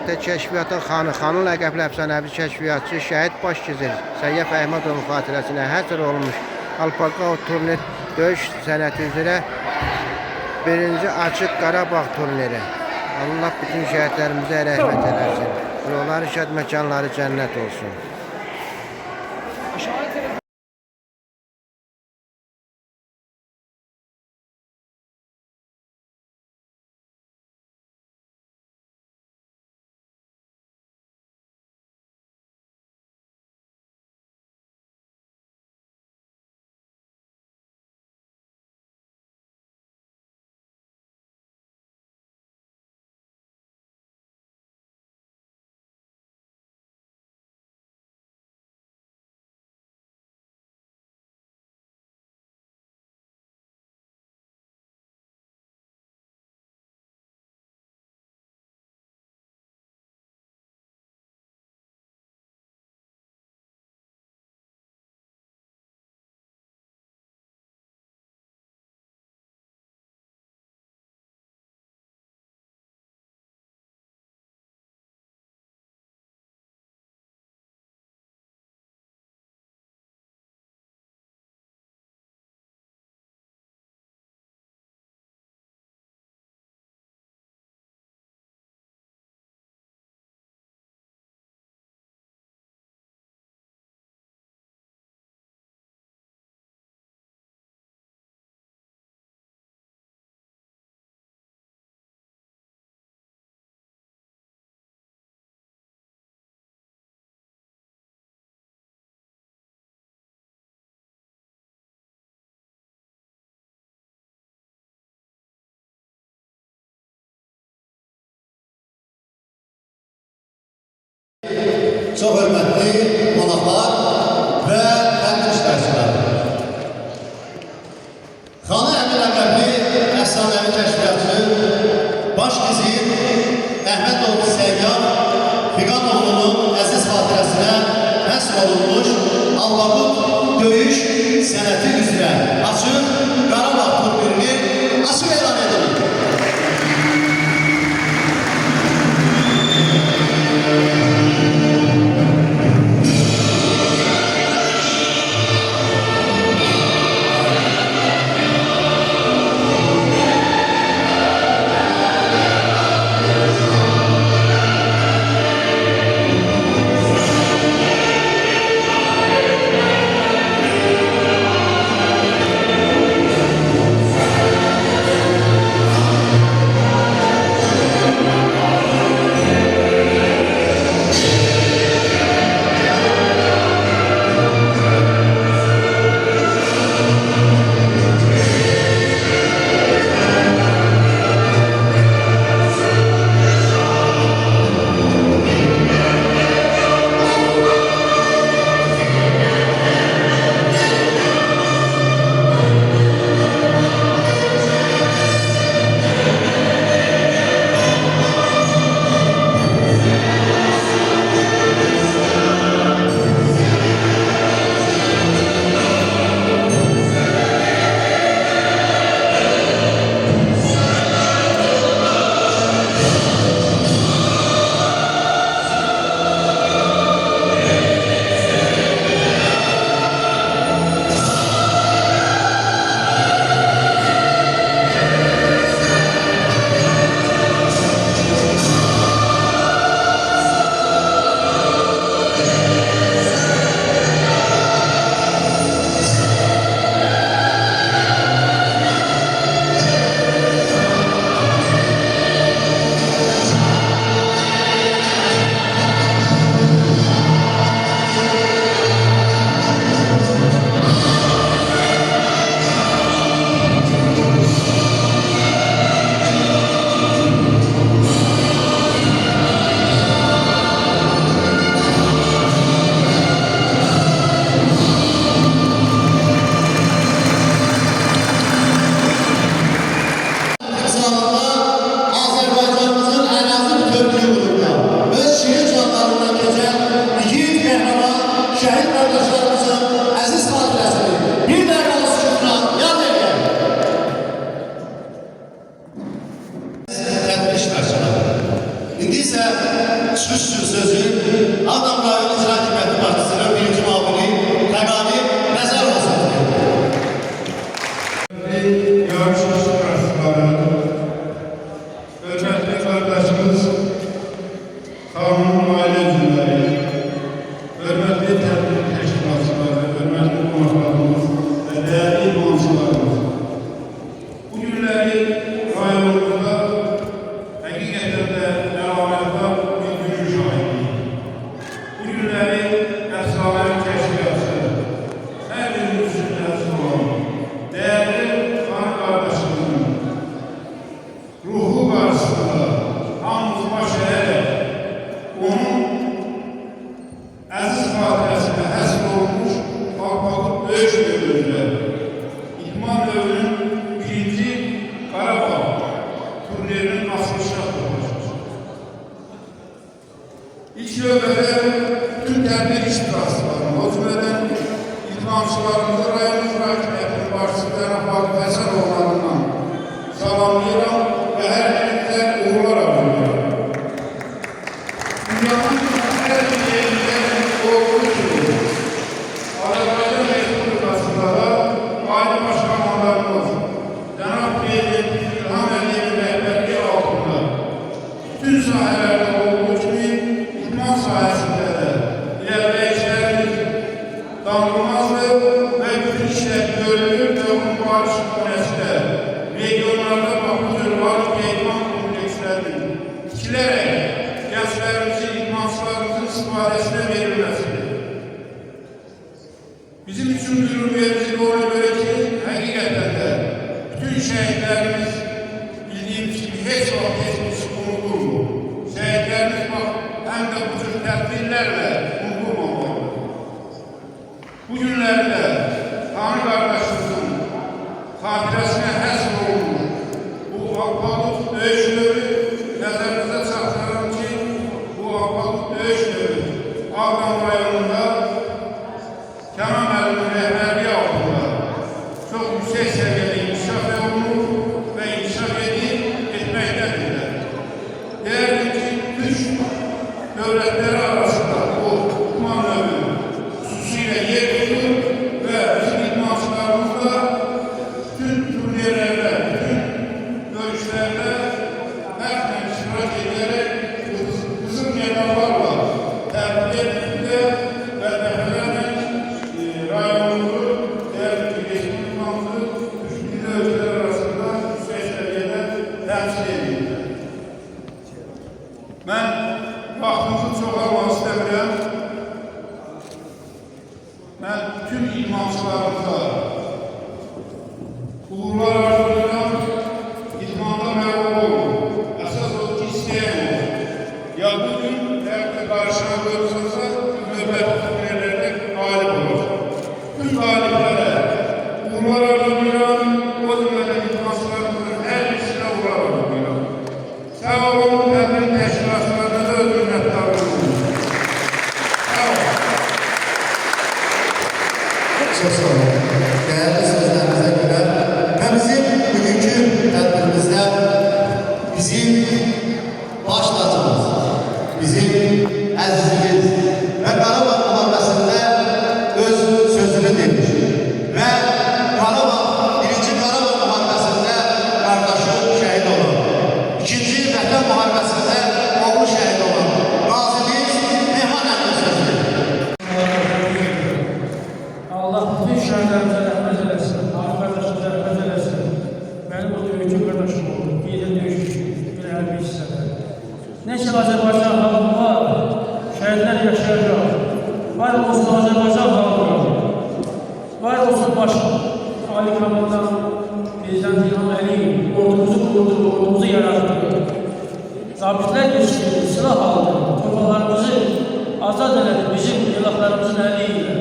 Ümumiyyətlə kəşfiyyatın xanı, xanın ləqəbli əfsanəvi kəşfiyyatçı şəhid başgizir Səyyaf Əhmədovun xatirəsinə həsr olunmuş Alpaqa turnir döyüş sənəti üzrə birinci açıq Qarabağ turniri. Allah bütün şəhidlərimizə rəhmət eləsin. Onların şəhid məkanları cənnət olsun. Çox hörmətli qonaqlar və tədbir iştirakçıları. Xanı Əmir ləqəbli əfsanəvi kəşfiyyatçı baş gizir Əhmədov Səyyaf Fiqanoğlu'nun əziz xatirəsinə həsr olunmuş Albaqut döyüş sənəti üzrə açıq Qarabağ turnirini açıq elan edilir. danılmazdır ve bütün işler görülür ve onun barışık güneşte regionlarda bakılır var eğitim komplekslerinin ikilerek gençlerimizin, idmanslarımızın istifadesine verilmesidir. Bizim için gurur verici ona göre ki hakikaten de bütün şehitlerimiz bildiğimiz gibi hiç vakit geçmiş unutulmuyor. Şehitlerimiz bak hem de bu tür tedbirlerle unutulmamalıdır. Bugünlerde Tanrı kardeşimizin hatirasına həsr olunmuş bu Alpalut döyüşleri nəzərinizə çatdırıram ki, bu Alpalut döyüşleri Ağdam rayonunda Kenan Əli'nin rəhbərliyi altında çox yüksək səviyyədə inkişaf olunur və inkişaf etməkdədirlər. Deyərdim ki, üç dövlətləri arasında bu idman növü xüsusilə yer tutur və bizim idmansılarımız da bütün turnirlərdə, bütün döyüşlərdə həqlə iştirak edərək qızıl medallarla təbrik edildi və dəfələrlə rayonumuzu değerli bir geçmiş idmanımızı üçüncü dövüşler arasında yüksek seviyede temsil edildi. Ben vaxtınızı çox almaq istəmirəm. Ben tüm idmançılarımıza uğurlar arzulayıram. İdmanda məğlub olun. Əsas o ki, istəyən olun. Ya bugün hətta qarşıladığınızda növbəti turnirlərdə qalib olacaq. Tüm galiblere uğurlar arzulayıram. O cümleden idmansılarımızın her birisine uğurlar arzulayıram. Sağ olun, təbrik təşkilatlarına da hürmetler olun. Sağ olun. Çok sağ olun. Değerli sözlerinize göre ve bizim bugünkü tedbirimizde bizim baş tacımız, bizim əzizimiz ve Qarabağ müharibəsində öz sözünü demiş. Ve birinci Qarabağ müharibəsində kardeşi şehit olan, ikinci Vətən müharibəsində oğlu şehit olan Qazimiz Mehman Əmin sözü. Allah bütün şəhərlərimizə rəhmət eləsin, Ali qardaşımıza rəhmət eləsin. Mənim o döyüşçü qardaşım oldu, yedim döyüşçü, bir hərbi hissədə. Neçə Azərbaycan xalqı var, şəhidlər yaşayacaq. Var olsun Azərbaycan xalqı, var olsun baş Ali Komandan Prezident İlham Əliyev, ordumuzu qurdu, ordumuzu yarattı. Zabitlər geçirdi, silah aldı, torbalarımızı azad elədi, bizim ilahlarımızın əli ilə.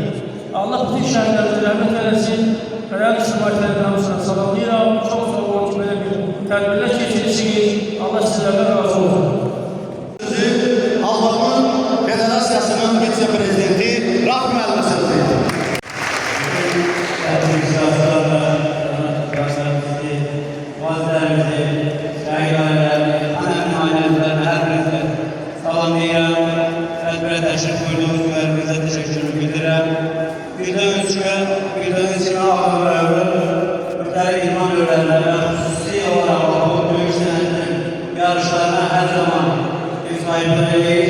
Allah bütün şəhidlərimizə rəhmət eləsin. Fərəli İsmaillərin hamısına salamlayıram. Çox sağ olun ki, belə bir tədbirlər keçirirsiniz. Allah sizlərdən razı olsun. Alman Federasiyasının vitse-prezidenti Rahmi Əli sözü. Şəhidlik şahslarına, arkadaşlarımızı, vazilərimizi, şəhid ailələrimizi, anəmin ailələrimizi, hər birisi salamlayıram. Tədbirə təşrif buyurduğunuz müəllimizə təşəkkürümü bildirəm. Bildiğiniz kimi Ağdam rayonu müxtəlif idman növlərində xüsusi olaraq bu döyüş sənətinin yarışlarına hər zaman ev sahibliyi edir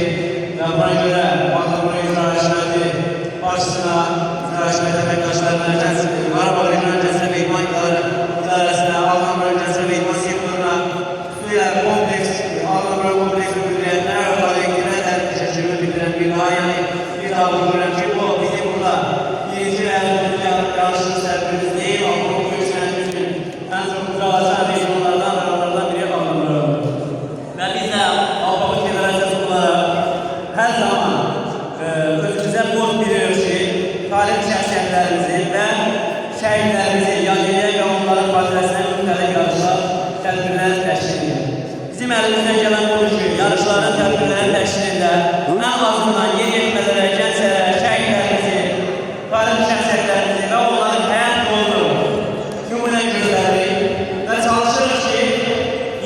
və buna görə Ağdam icra işarəti başçısına, icra işarəti əməkdaşlarına, Qarabağ Regional Cəsrə və İdman İdarəsinə, Ağdam Rayon Cəsrə və İdman sektoruna, xüsusilə kompleks, Ağdam Rayon kompleks müdiriyyətinə və valideynə də təşəkkürümü bildirəm. Bir daha vurguram ki, bu bizim burada birinci və yarışın sərfimiz deyil, Ağdam döyüş sənətimizin ən çox mücazə regionlardan və onlardan biri Ağdam rayonu. Və biz də Ağdam Federasiyası olaraq hər zaman özümüzə borc biliyoruz ki, talib şəxsiyyətlərimizin və şəhidlərimizin yad edən və onların xatirəsinə müxtəlif yarışlar, tədbirlər təşkil edir. Bizim əlimizdən gələn budur ki, yarışların tədbirlərin təşkilində ən azından yeniyetmələrə, gənclərə, şəhidlərimizi, talib şəxsiyyətlərimizi və onların həyat yolunu nümunə göstərir və çalışırıq ki,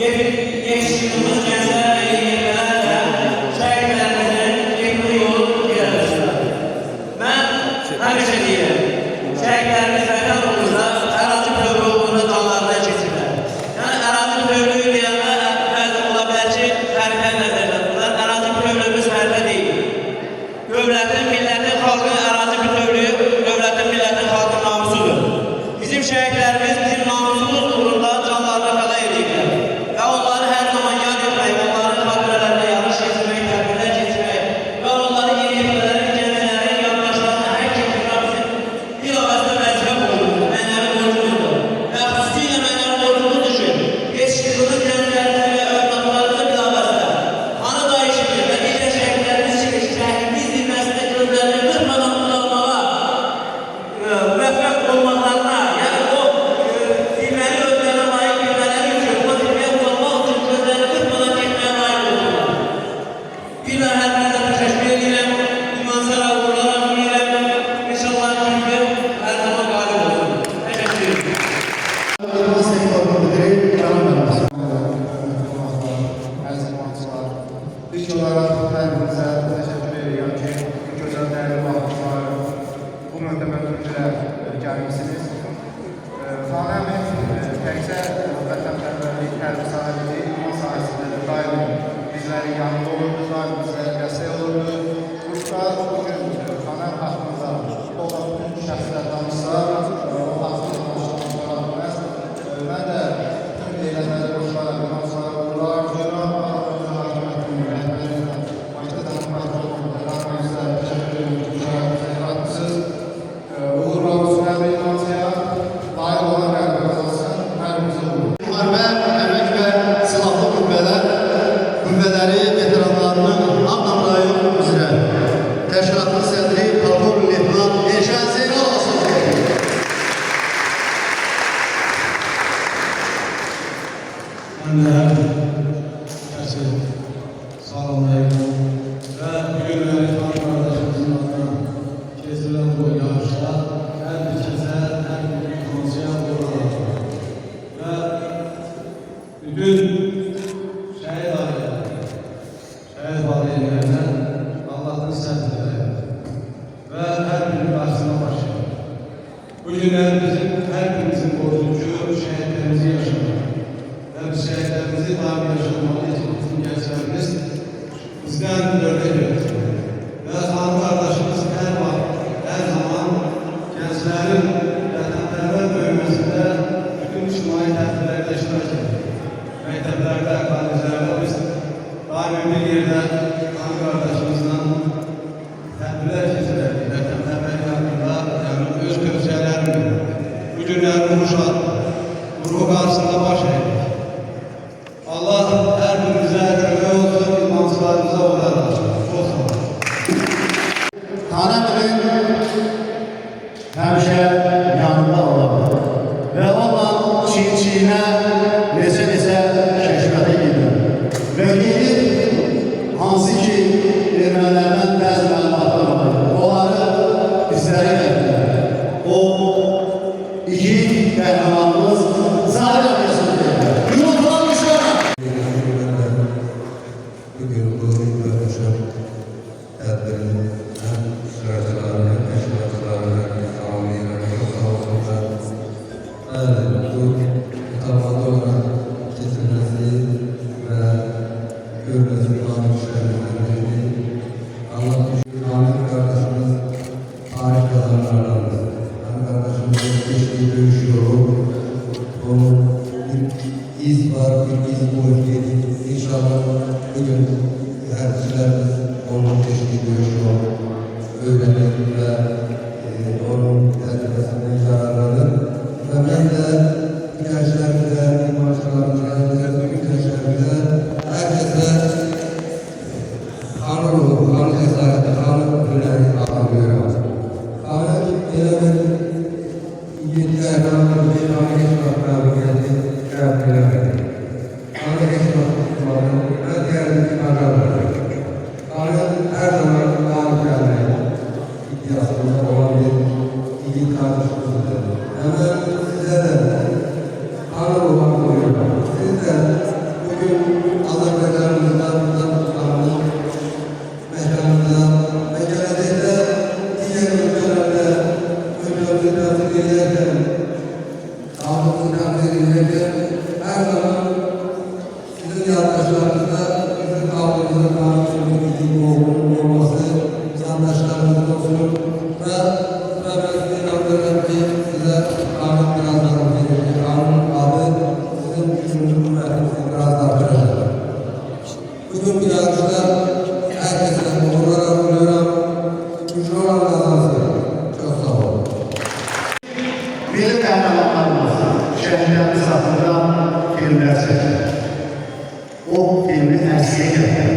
yetişdirdiğimiz gənclərə və yeniyetmələrlə şəhidlərimizin yekli yolu ilerləsinlər. Mən həmişə deyirəm, şəhidlərimiz vətən uğrunda ərazi tövbə uğrunda canlarından keçirlər. Yəni, ərazi tövbə deyəndə bəzi ola bilər ki, fərqə nəzərdə tutular. Ərazi bütövlüyümüz fərqə deyil. Dövlətin, millətin, xalqın ərazi bütövlüyü möhtəməm üzrə gəlmişsiniz. Xanəmin təkcə vətənpərvərlik, hərbi sahələri, iman sahəsində də daim bizlərin yanında olurdu, daim bizlərə dəstək olurdu. Burada bugün xanəm haqqında olan bütün şəxslər danışsa, o haqqında danışıqlar bilməz. Mən də bütün eylənləri qoşularaq, imanslara uğurlar duyuram. Allah hakimiyyətinin rəhbərinə, başda tanınmaqda olmalıdır. Teşekkür ederim. Uğurlar olsun her bir imansıya. Layık olan rəhbər qazansın. Hər birisi uğurlar. Müharibə, əmək və silahlı qüvvələri veteranlarının anlamlayım üzrə təşkilatın sədri Polkovnik Leytenant Elşən Zeynalov söz verir. Ben de herkese salamlayayım ve bugün öğretmen kardeşimizin adına kesilen bu yarışta her bir kese, her bir konseyen uğurlar. Ve bütün şehit ailelerine Allah'ın sevgileri ve her birinin karşısına başlayalım. Bugünler bizim her birimizin borcu şehitlerimizi yaşamak. Ve bu şehitlerimizi daim yaşamalı için bizim gençlerimiz bizden örnek öğretiyor. Ve Kaan kardeşimiz her zaman gençlerin vatanperver bölmesinde bütün içtimai tədbirlərdə iştirak ediyor. Mekteplerde, kolejlerde biz daim bir yerde Kaan kardeşimizle tədbirlər keçirdik. Vatanperverlik hakkında yani öz tövsiyelerini bugünler ruhu karşısında baş eğdik. Allah her birimize kömək olsun, imansızlarımıza uğrar olsun. Çok sağ olun. Xanəmin həmişə yanında olan və onunla çiyin-çiyinə neçə keşfətə gedir. Və gedib hansı ki ermənilərdən bəzi məlumatlar var. Onları bizlərə gətirir. O iki qəhrəmanımız Zahir Əbəsidir. Yumurtlanmış olan. Bugün bu yaklaşık tedbirin hem sıracılarını, eşyalarını, tamamıyla çok sağ olsunlar. Evet, bu tamamda olarak kesilmesi ve görmesi kanunçlarını anlatmış Ahmet kardeşimiz tarih kazanlarlarımız. Ahmet kardeşimizin geçtiği dövüş yolu, onun bir iz var, bir iz muhtemeli. İnşallah bugün herkeslerimiz onun geçtiği dövüş yolu öğrenir ve onun tecrübesinden yararlanır. Ve ben de gençlerimize, imaçlarımıza, bütün gençlerimize, herkese kanun cesareti, kanun hüneri anlıyorum. Kanun elemen yedi erkanlar bir kanun geçmek kabiliyeti yapmayabilir. Kanun geçmek tutmalı ve diğerleri kanunlar. Kanun her zaman kanun gelmeyi iddiasında olan bir iyi kardeşimizdir. Hemen size de kanun olan koyuyorum. Siz de bugün Azerbaycan'ımızdan kanun mekanında ve gelecekte diğer ülkelerde ülkemizi temsil ederken, kanunu temsil ederken her zaman sizin yandaşlarınızda bizim kanunumuzun kanunumuzun olması yandaşlarınızın olsun ve ben inanıyorum ki size kanun biraz daha verir. Kanun adı sizin gücünüzün ve biraz daha verir. Bugün bir yarışta herkese uğurlar arıyorum. Güçlü olan kazansın. Çok sağ olun. Bizim qəhrəmanlarımız şəhərlərimiz haqqında filmlər çəkir. O filmi əksiyə gətirən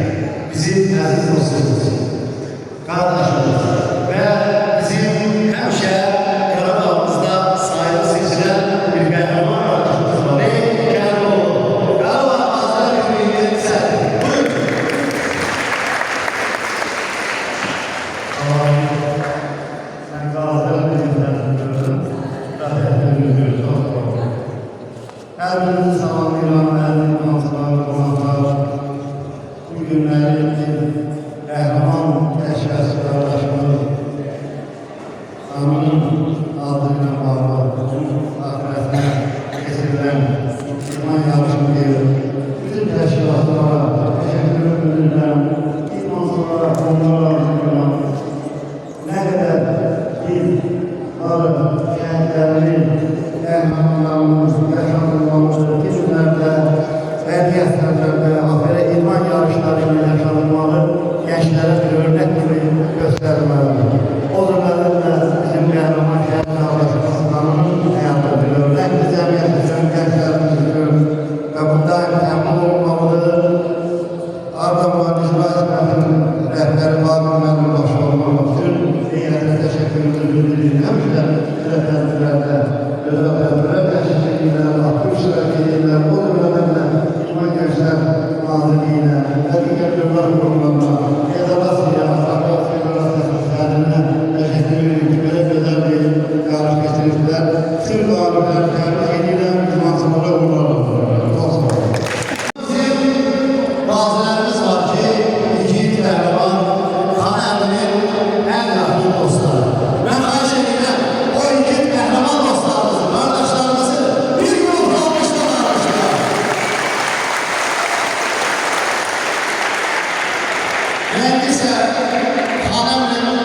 bizim əziz dostumuz, qardaşımız və bizim həmişə Qarabağımızda sayılı seçilən bir qəhrəman qardaşımız var. Kərim Qarabağ Azər Birliğinin səhəri. Buyurun. Mən Qazilər Birliyindən gördüm. Rəhbərimiz gördüm. Hər birinizi salamlayıram, hər bir qonaqlar, qonaqlar. Bu günləri qəhrəman təşkilatçı qardaşımız Amin adıyla bağlı ahirətine getirilən idman yarışını deyir. Bütün təşkilatlara təşəkkür edirəm. İdmansızlara, onlara edirəm. Nə qədər biz şəhidlərin, qəhrəmanlarımız, yaşanılmamız, filmlərdə, bədii əsərlərdə, afərə idman yarışları ilə yaşanılmalı, gençlərə bir örnək gibi göstərilməlidir. O cümlələrlə bizim qəhrəman şəhid qardaşımızın həyatda bir örnəkdir, cəmiyyət üçün, gençlərimiz üçün və bu daim təmin olunmalıdır. Arda Mühəndislər Hizmətinin rəhbəri Babir Məmur başı olmaq üçün deyilənə təşəkkürümüzü bildirir. Həmişə belə tədbirlərdə, özəl tədbirlər təşkil edirlər, aktiv iştirak edirlər. O cümlələrlə İdman Gənclər Nazirliyinə və digər dövlət qurumlarına, Federasiya, Asfalt Federasiyası səhərinə təşəkkür edirik ki, belə gözəl bir yarış keçirmişlər. Sırf qaliblər təbrik edirəm, idmansızlara uğurlar. Çox sağ olun. Bazılarımız var ki, igid qəhrəman Xan Əminin ən yaxın dostları. Mən xahiş edirəm, o igid qəhrəman dostlarımızı, qardaşlarımızı bir grup almışlar arasında. Mən isə Xan Əminin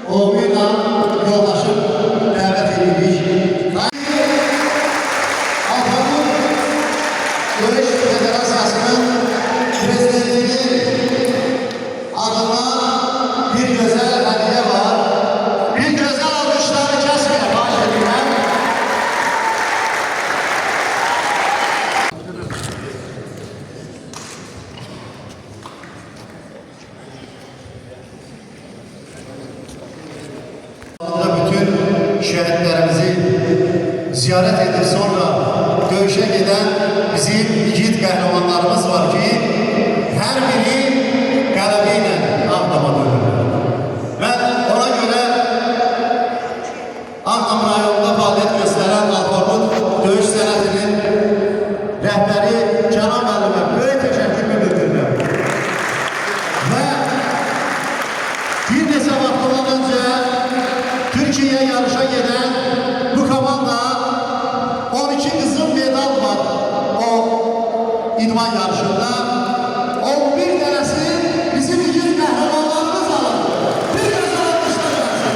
oğlu ilə yoldaşıb dəvət edirik. Alpaqın Dövüş Federasiyasının prezidentinin adına bir güzel hediye var. Bir güzel alkışları kesmeye başlayalım. Bütün şehitlerimizi ziyaret edip sonra dövüşe giden bizim yiğit qəhrəmanlarımız var ki, her biri qələbə ilə Ağdama dönürlər. Və ona göre Ağdam rayonunda fəaliyyət göstərən Alpaqut dövüş sənətinin rəhbəri Cənab müəllimə böyük təşəkkür bildirirəm. Və bir neçə vaxtdan önce Türkiye'ye yarışa gelen bu komanda 12 kızıl medal var o idman yarışında. 11 tanesi bizim igid qəhrəmanlarımız alındı. Bir gözəl alkışlar gelsin.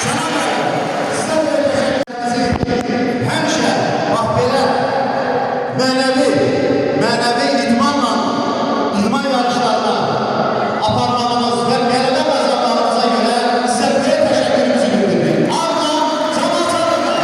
Cənab müəllim, sizə böyük təşəkkürlərinizi həmişə bax belə mənəvi idman yarışlarına aparmağınız və qələbə qazanmağınıza görə sizə böyük təşəkkürümüzü bildiririk. Ağdam, Cəmal Çatırlar.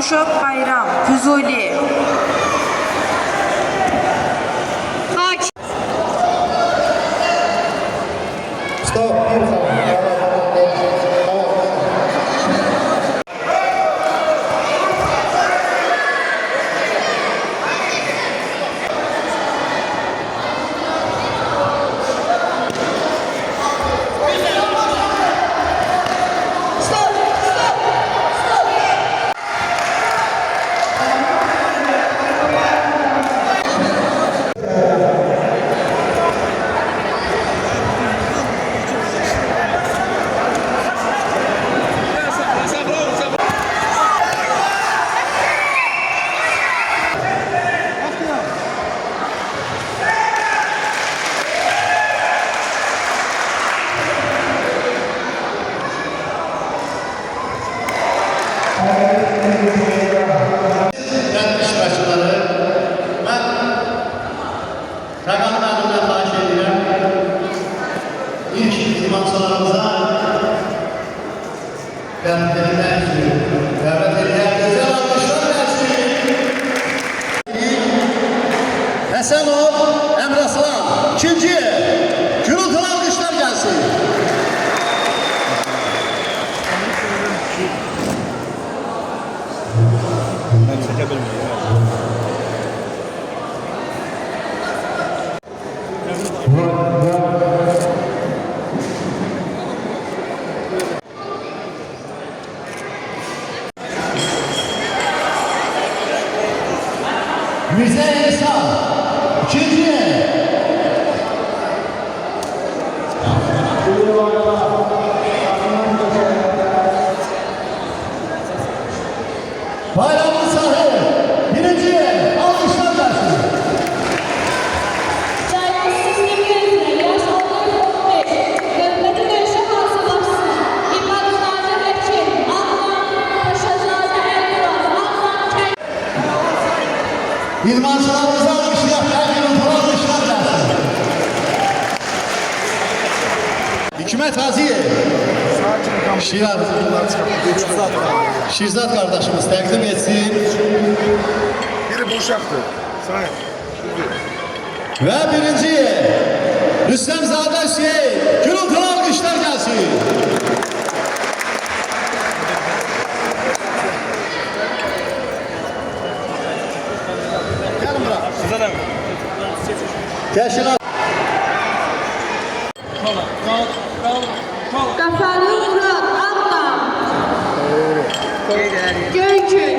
Abduşov Bayram, Füzuli. Stop. Bir zaman. Değerli iştirakçıları, ben Rəqəmlərdən xahiş edirəm. İlk idmançılarımıza dəvət edirəm. Gözəl alkışlar gəlsin. Həsənov Əmraslan. İkinci, gürültülü alkışlar gəlsin. Mirza İsa, ikinci. Bayramın sahibi, birinci. Alkışlar gelsin. Cayma sistemi üzrə yaş 15, növbəti döyüşə hazırlaşsın. İbaduzadə Vəkil, Adnan Paşazadə Əlmurad, Adnan Kənd. İdmançılarımıza alkışlar, gürültülü alkışlar gelsin. Hikmet Haziyev. Şirzat kardeşimiz təqdim etsin. Biri boşaktı. Sahip. Ve birinci Rüstemzade Hüseyin. Gürültülü alkışlar gelsin. Gelin bırak. Teşkilat. Qafarlı Murad, Adnan. Göykün.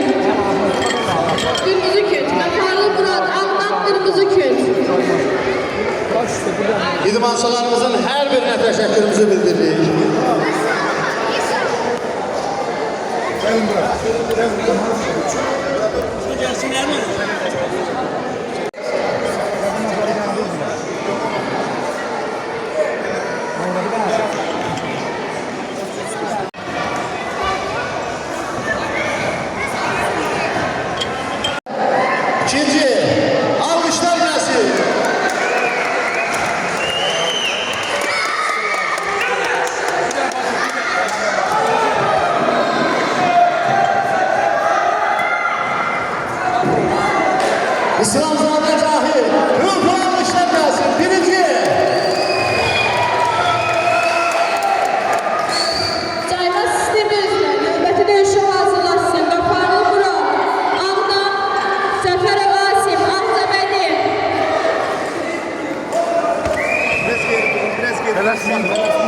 Qırmızı Küt. Qafarlı Murad, Adnan Qırmızı Küt. İdmançılarımızın her birine teşekkürümüzü bildiririk. İkinci, alkışlar gelsin. İslamzade Cahil, gürültülü alkışlar gelsin. Birinci. Cayma sistemi üzrə növbəti döyüşə hazırlaşsın. Qafarlı Murad, Adnan, Zəfərov Asim, Ahzaməli. Biraz geri.